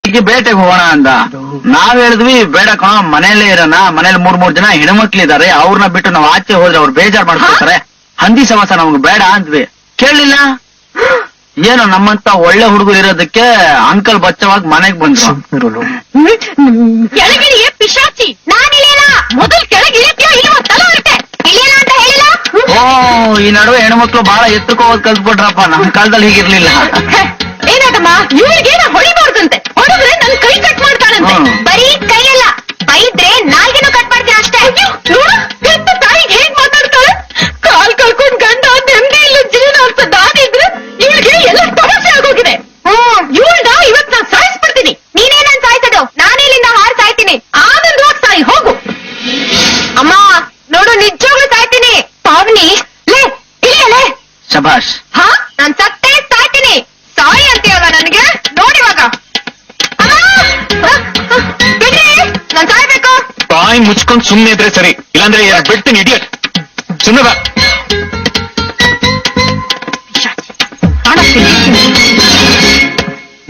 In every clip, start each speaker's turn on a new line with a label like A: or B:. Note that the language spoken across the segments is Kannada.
A: ಈಗ ಬೇಟೆಗೆ ಹೋಗೋಣ ಅಂದ. ನಾವ್ ಹೇಳಿದ್ವಿ ಬೇಡ ಕಣ, ಮನೇಲೇ ಇರೋಣ, ಮನೇಲಿ 3 ಜನ ಹೆಣ್ಮಕ್ಳಿದಾರೆ, ಅವ್ರನ್ನ ಬಿಟ್ಟು ನಾವ್ ಆಚೆ ಹೋದ್ರೆ ಅವ್ರು ಬೇಜಾರ್ ಮಾಡ್ಕೊಳ್ತಾರೆ, ಹಂದಿ ಸಮಾಸ ನಮ್ಗೆ ಬೇಡ ಅಂದ್ವಿ. ಕೇಳಲಿಲ್ಲ. ಏನೋ ನಮ್ಮಂತ ಒಳ್ಳೆ ಹುಡುಗರು ಇರೋದಕ್ಕೆ ಅಂಕಲ್ ಬಚ್ಚವಾಗಿ ಮನೆಗ್ ಬಂದ್ರು.
B: ಕೆಳಗಿಳಿಯೇ ಪಿಶಾಚಿ, ನಾನಿಲ್ಲ. ಮೊದಲು ಕೆಳಗಿಳಿಯೋ ಇಲ್ವೋ ತಲೆ ಹೊರಟೆ ಇಳಿಯಲ್ಲ ಅಂತ ಹೇಳಿಲ್ಲ.
A: ಓ, ಈ ನಡುವೆ ಹೆಣ್ಮಕ್ಳು ಬಹಳ ಎತ್ತಕ್ಕೆ ಹೋಗೋದ್ ಕಲ್ತ್ಬಿಟ್ರಪ್ಪ, ನಮ್ ಕಾಲದಲ್ಲಿ ಹೀಗಿರ್ಲಿಲ್ಲ.
B: ಏನಾದಮ್ಮ, ಇವ್ರಿಗೇನ ಹೊಡಿಬಾರ್ದಂತೆ, ಹೊಡೆದ್ರೆ ನನ್ ಕೈ ಕಟ್ ಮಾಡ್ತಾಳಂತೆ. ಬರೀ ಕೈಯಲ್ಲ, ಬೈದ್ರೆ ನಾಲ್ಗೆನೂ ಕಟ್ ಮಾಡ್ತೀನಿ ಅಷ್ಟೇ. ಎಂತ ತಾಯಿಗೆ ಹೇಗ್ ಮಾತಾಡ್ತಾಳೆ. ಕಾಲ್ ಕಳ್ಕೊಂಡ್ ಗಂಡ ನೆಮ್ಮದಿ ಇಲ್ಲ ಜೀವನ ಅಂತ ನಾನಿದ್ರೆ ಇವ್ರಿಗೆ ಎಲ್ಲ ಸಮಸ್ಯೆ ಆಗೋಗಿದೆ. ಇವಳ್ನ ಇವತ್ ನಾನ್ ಸಾಯಿಸ್ಬಿಡ್ತೀನಿ. ನೀನೇನನ್ ಸಾಯ್ತದೋ, ನಾನಿಲ್ಲಿಂದ ಹಾರ್ ಸಾಯ್ತೀನಿ. ಆನಂದವಾಗಿ ಸಾಯಿ ಹೋಗು. ಅಮ್ಮ ನೋಡು, ನಿಜವಾಗ್ಲೂ ಸಾಯ್ತೀನಿ. ಪಾವನಿ ಲೇ ಇಲ್ಲೇ
A: ಶಭಾಷ್.
B: ಹಾ, ನಾನ್ ಸತ್ತೇ ಸಾಯ್ತೀನಿ. ಸಾಯಿ ಅಂತೀಯಲ್ಲ ನನ್ಗೆ, ನೋಡಿವಾಗ. ಬಿಡ್ರಿ, ನಾನ್ ಸಾಯ್ಬೇಕು.
C: ಬಾಯಿ ಮುಚ್ಕೊಂಡ್ ಸುಮ್ನೆ ಇದ್ರೆ ಸರಿ, ಇಲ್ಲಾಂದ್ರೆ ಬಿಡ್ತೀನಿ ಇಡಿಯಟ್. ಸುಮ್ಮನೆ ಬಾ.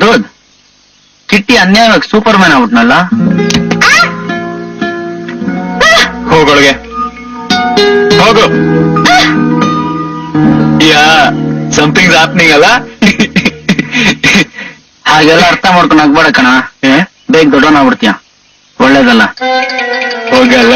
A: ದೊಡ್ ಕಿಟ್ಟಿ ಅನ್ಯಾಯವಾಗಿ ಸೂಪರ್ ಮ್ಯಾನ್ ಆಗ್ಬಿಟ್ನಲ್ಲ.
C: ಹೋಗೊಳಗೆ ಹೋಗು. ಯಾ ಸಮಥಿಂಗ್ ಹ್ಯಾಪನಿಂಗ್ ಅಲ್ಲ.
A: ಹಾಗೆಲ್ಲ ಅರ್ಥ ಮಾಡ್ಕೊಂಡು ಆಗ್ಬೇಡ ಕಣ, ಬೇಗ ದೊಡ್ಡವನಾಗ್ಬಿಡ್ತೀಯ, ಒಳ್ಳೇದಲ್ಲ.
C: ಹೋಗಲ್ಲ.